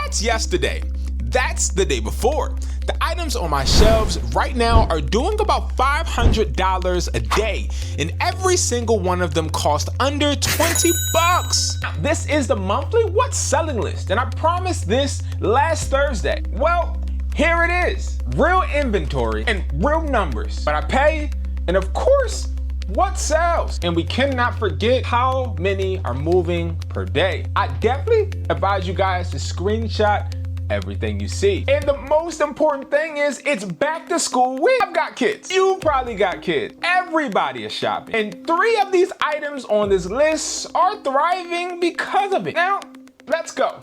That's yesterday. That's the day before. The items on my shelves right now are doing about $500 a day, and every single one of them cost under 20 bucks. Now, this is the monthly What's Selling list, and I promised this last Thursday. Well, here it is. Real inventory and real numbers. But I pay, and of course, what sells? And we cannot forget how many are moving per day. I definitely advise you guys to screenshot everything you see. And the most important thing is it's back to school week. I've got kids. You probably got kids. Everybody is shopping. And 3 of these items on this list are thriving because of it. Now, let's go.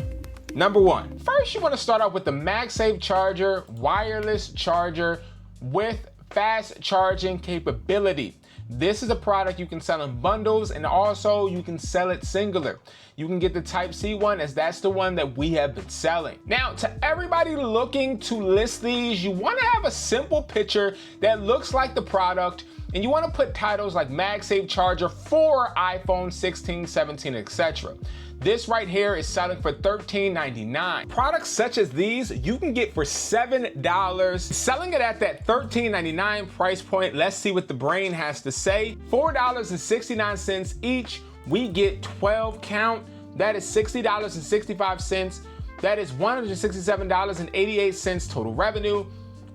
Number 1. First, you want to start off with the MagSafe charger, wireless charger with fast charging capability. This is a product you can sell in bundles, and also you can sell it singular. You can get the Type-C one, as that's the one that we have been selling. Now, to everybody looking to list these, you want to have a simple picture that looks like the product, and you want to put titles like MagSafe charger for iPhone 16, 17, etc. This right here is selling for $13.99. Products such as these you can get for $7. Selling it at that $13.99 price point, let's see what the brain has to say. $4.69 each. We get 12 count. That is $60.65. That is $167.88 total revenue,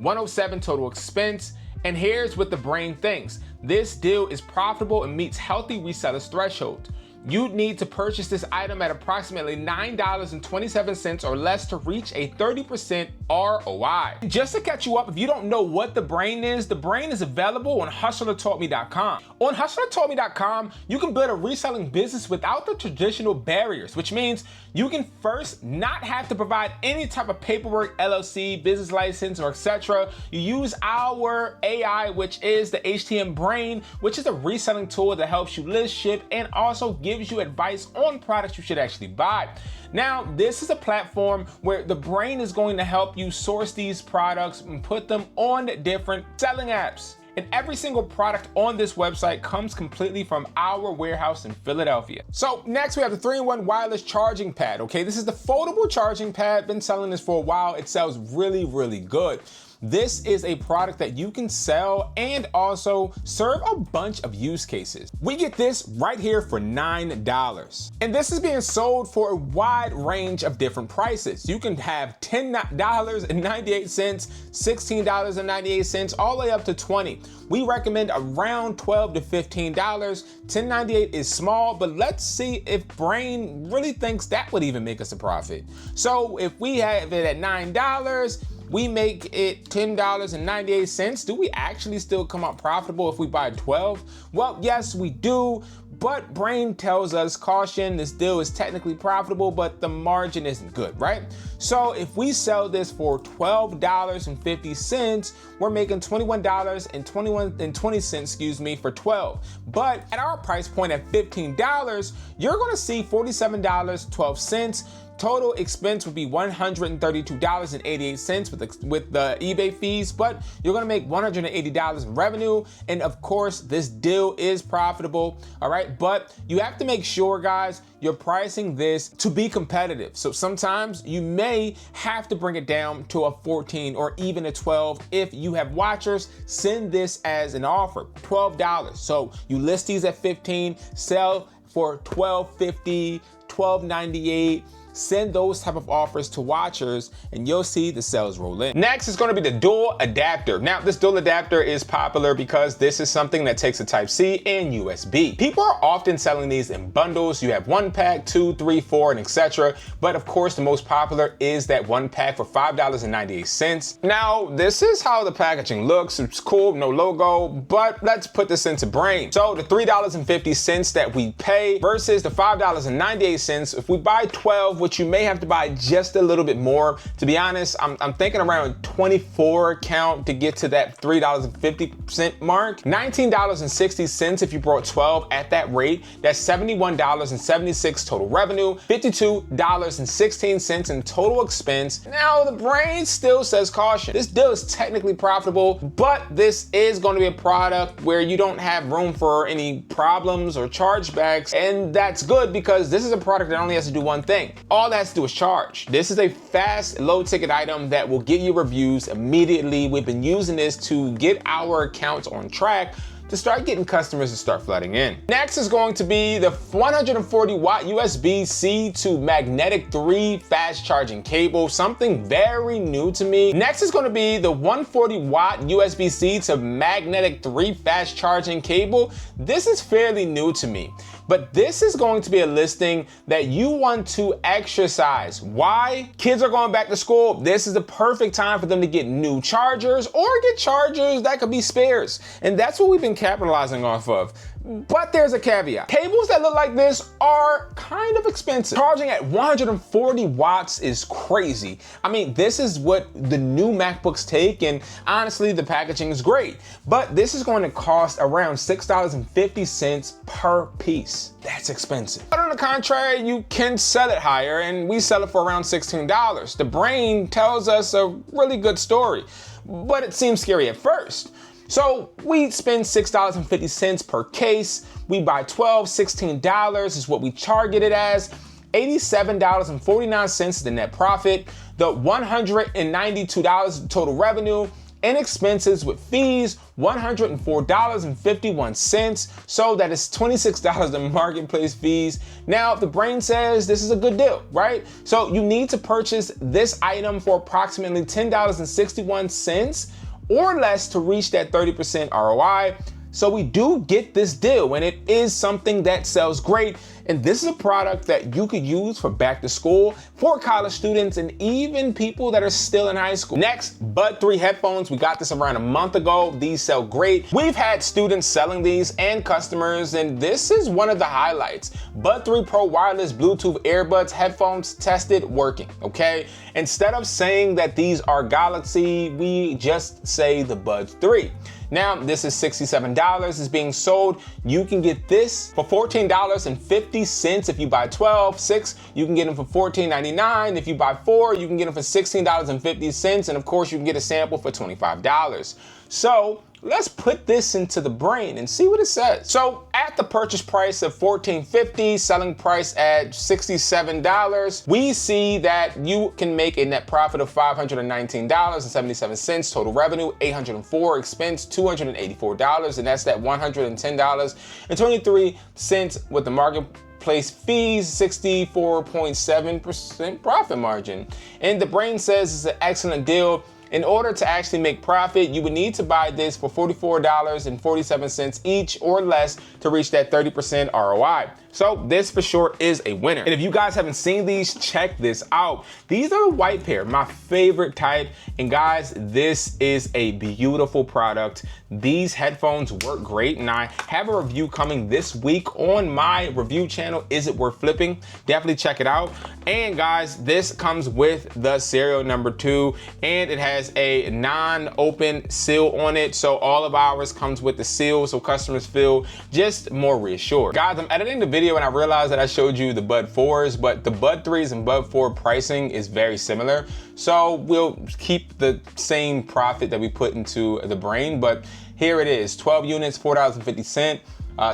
$107 total expense. And here's what the brain thinks. This deal is profitable and meets healthy resellers threshold. You'd need to purchase this item at approximately $9.27 or less to reach a 30% ROI. Just to catch you up, if you don't know what the brain is available on hustlertaughtme.com. On hustlertaughtme.com, you can build a reselling business without the traditional barriers, which means you can first not have to provide any type of paperwork, LLC, business license, or etc. You use our AI, which is the HTM Brain, which is a reselling tool that helps you list, ship, and also gives you advice on products you should actually buy. Now, this is a platform where the brain is going to help you source these products and put them on different selling apps. And every single product on this website comes completely from our warehouse in Philadelphia. So next we have the 3-in-1 wireless charging pad. Okay, this is the foldable charging pad. Been selling this for a while. It sells really, really good. This is a product that you can sell and also serve a bunch of use cases. We get this right here for $9. And this is being sold for a wide range of different prices. You can have $10.98, $16.98, all the way up to $20. We recommend around $12 to $15. $10.98 is small, but let's see if Brain really thinks that would even make us a profit. So if we have it at $9, we make it $10.98. Do we actually still come out profitable if we buy 12? Well, yes, we do, but Brain tells us, caution, this deal is technically profitable, but the margin isn't good, right? So if we sell this for $12.50, we're making $21.20, for 12. But at our price point at $15, you're gonna see $47.12. Total expense would be $132.88 with the eBay fees, but you're gonna make $180 in revenue. And of course, this deal is profitable, all right? But you have to make sure, guys, you're pricing this to be competitive. So sometimes you may have to bring it down to a 14 or even a 12. If you have watchers, send this as an offer, $12. So you list these at 15, sell for $12.50, $12.98, send those type of offers to watchers and you'll see the sales roll in. Next is going to be the dual adapter. Now, this dual adapter is popular because this is something that takes a Type-C and USB. People are often selling these in bundles. You have 1 pack, 2, 3, 4, and etc. But of course, the most popular is that 1 pack for $5.98. Now, this is how the packaging looks. It's cool, no logo, but let's put this into Brain. So the $3.50 that we pay versus the $5.98, if we buy 12, which you may have to buy just a little bit more. To be honest, I'm thinking around 24 count to get to that $3.50 mark. $19.60 if you brought 12 at that rate. That's $71.76 total revenue, $52.16 in total expense. Now, the Brain still says caution. This deal is technically profitable, but this is going to be a product where you don't have room for any problems or chargebacks, and that's good because this is a product that only has to do one thing: all that has to do is charge. This is a fast, low ticket item that will get you reviews immediately. We've been using this to get our accounts on track to start getting customers to start flooding in. Next is going to be the 140 watt USB-C to magnetic 3 fast charging cable, something very new to me. Next is going to be the 140 watt USB-C to magnetic 3 fast charging cable. This is fairly new to me, but this is going to be a listing that you want to exercise. Why? Kids are going back to school. This is the perfect time for them to get new chargers or get chargers that could be spares. And that's what we've been capitalizing off of. But there's a caveat. Cables that look like this are kind of expensive. Charging at 140 watts is crazy. I mean, this is what the new MacBooks take, and honestly, the packaging is great. But this is going to cost around $6.50 per piece. That's expensive. But on the contrary, you can sell it higher, and we sell it for around $16. The brain tells us a really good story, but it seems scary at first. So we spend $6.50 per case. We buy 12, $16 is what we target it as. $87.49 is the net profit. The $192 total revenue. And expenses with fees, $104.51. So that is $26 in marketplace fees. Now, the brain says this is a good deal, right? So you need to purchase this item for approximately $10.61 or less to reach that 30% ROI. So we do get this deal, and it is something that sells great. And this is a product that you could use for back to school, for college students, and even people that are still in high school. Next, Bud 3 headphones. We got this around a month ago. These sell great. We've had students selling these and customers, and this is one of the highlights. Bud 3 Pro wireless Bluetooth earbuds headphones tested working, okay? Instead of saying that these are Galaxy, we just say the Bud 3. Now, this is $67. It's being sold. You can get this for $14.50 if you buy 12. 6, you can get them for $14.99. If you buy 4, you can get them for $16.50. And of course, you can get a sample for $25. So let's put this into the brain and see what it says. So at the purchase price of $14.50, selling price at $67, we see that you can make a net profit of $519.77, total revenue $804, expense $284, and that's that $110.23 with the marketplace fees, 64.7% profit margin. And the brain says it's an excellent deal. In order to actually make profit, you would need to buy this for $44.47 each or less to reach that 30% ROI. So this for sure is a winner. And if you guys haven't seen these, check this out. These are the white pair, my favorite type. And guys, this is a beautiful product. These headphones work great, and I have a review coming this week on my review channel, Is It Worth Flipping? Definitely check it out. And guys, this comes with the serial number 2, and it has a non-open seal on it. So all of ours comes with the seal, so customers feel just more reassured. Guys, I'm editing the video and I realized that I showed you the Bud 4s, but the Bud 3s and Bud 4 pricing is very similar. So we'll keep the same profit that we put into the brain, but here it is, 12 units, $4.50.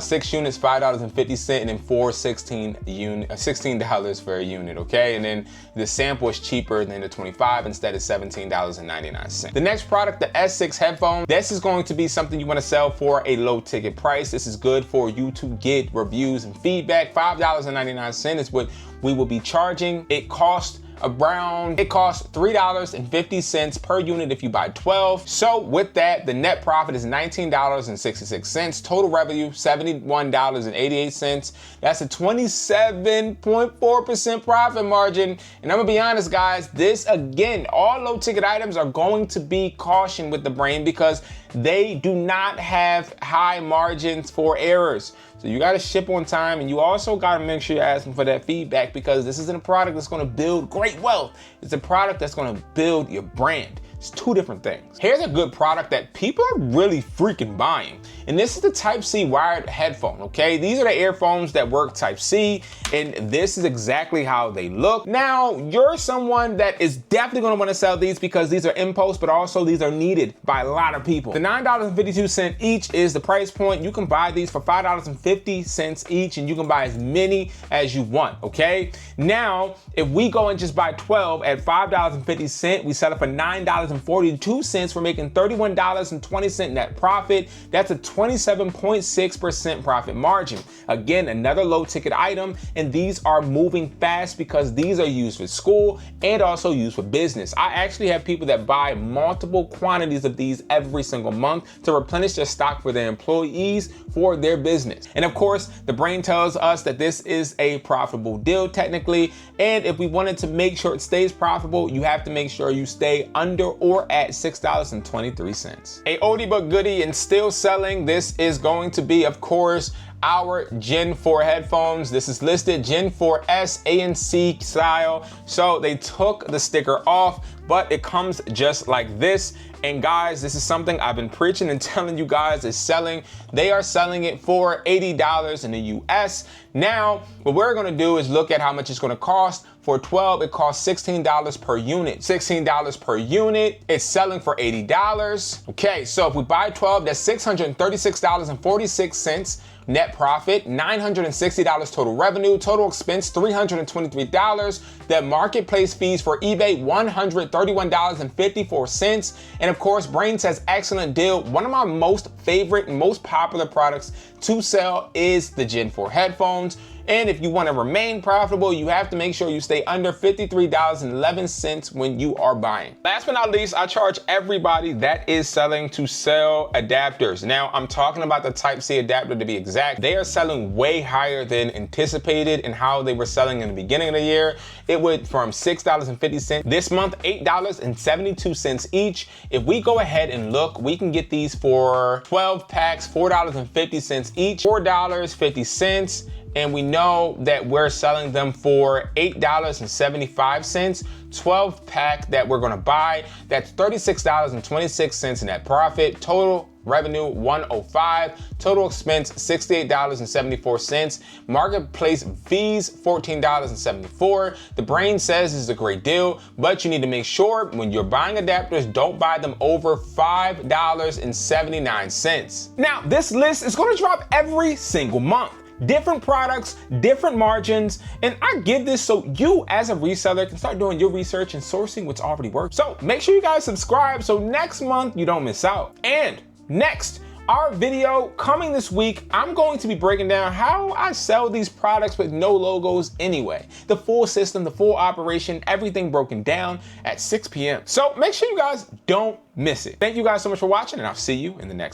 6 units, $5.50, and then 4, $16 for a unit, okay? And then the sample is cheaper than the 25, instead of $17.99. The next product, the S6 headphone. This is going to be something you wanna sell for a low ticket price. This is good for you to get reviews and feedback. $5.99 is what we will be charging. It costs $3.50 per unit if you buy 12. So with that, the net profit is $19.66. Total revenue, $71.88. That's a 27.4% profit margin. And I'm gonna be honest, guys, this again, all low ticket items are going to be caution with the brain because they do not have high margins for errors. So you gotta ship on time, and you also gotta make sure you're asking for that feedback, because this isn't a product that's gonna build great wealth. It's a product that's gonna build your brand. It's two different things. Here's a good product that people are really freaking buying. And this is the Type-C wired headphone, okay? These are the earphones that work Type-C, and this is exactly how they look. Now, you're someone that is definitely gonna wanna sell these because these are impulse, but also these are needed by a lot of people. The $9.52 each is the price point. You can buy these for $5.50 each, and you can buy as many as you want, okay? Now, if we go and just buy 12 at $5.50, we sell it for $9.42. We're making $31.20 net profit. That's a 27.6% profit margin. Again, another low ticket item, and these are moving fast because these are used for school and also used for business. I actually have people that buy multiple quantities of these every single month to replenish their stock for their employees for their business. And of course, the brain tells us that this is a profitable deal technically, and if we wanted to make sure it stays profitable, you have to make sure you stay under or at $6.23. A oldie but goodie and still selling, this is going to be, of course, our Gen 4 headphones. This is listed Gen 4S ANC style. So they took the sticker off, but it comes just like this. And guys, this is something I've been preaching and telling you guys is selling. They are selling it for $80 in the US. Now, what we're gonna do is look at how much it's gonna cost. For 12, it costs $16 per unit. $16 per unit, it's selling for $80. Okay, so if we buy 12, that's $636.46 net profit, $960 total revenue, total expense $323. The marketplace fees for eBay, $131.54. And of course, Brain says excellent deal. One of my most favorite and most popular products to sell is the Gen 4 headphones. And if you want to remain profitable, you have to make sure you stay under $53.11 when you are buying. Last but not least, I charge everybody that is selling to sell adapters. Now, I'm talking about the Type-C adapter to be exact. They are selling way higher than anticipated and how they were selling in the beginning of the year. It went from $6.50. This month, $8.72 each. If we go ahead and look, we can get these for 12 packs, $4.50 each, $4.50. And we know that we're selling them for $8.75, 12 pack that we're gonna buy. That's $36.26 net profit. Total revenue $105, total expense $68.74, marketplace fees $14.74. The brain says this is a great deal, but you need to make sure when you're buying adapters, don't buy them over $5.79. Now, this list is gonna drop every single month. Different products, different margins, and I give this so you as a reseller can start doing your research and sourcing what's already worked. So make sure you guys subscribe so next month you don't miss out. And next, our video coming this week, I'm going to be breaking down how I sell these products with no logos anyway. The full system, the full operation, everything broken down at 6 p.m. So make sure you guys don't miss it. Thank you guys so much for watching, and I'll see you in the next one.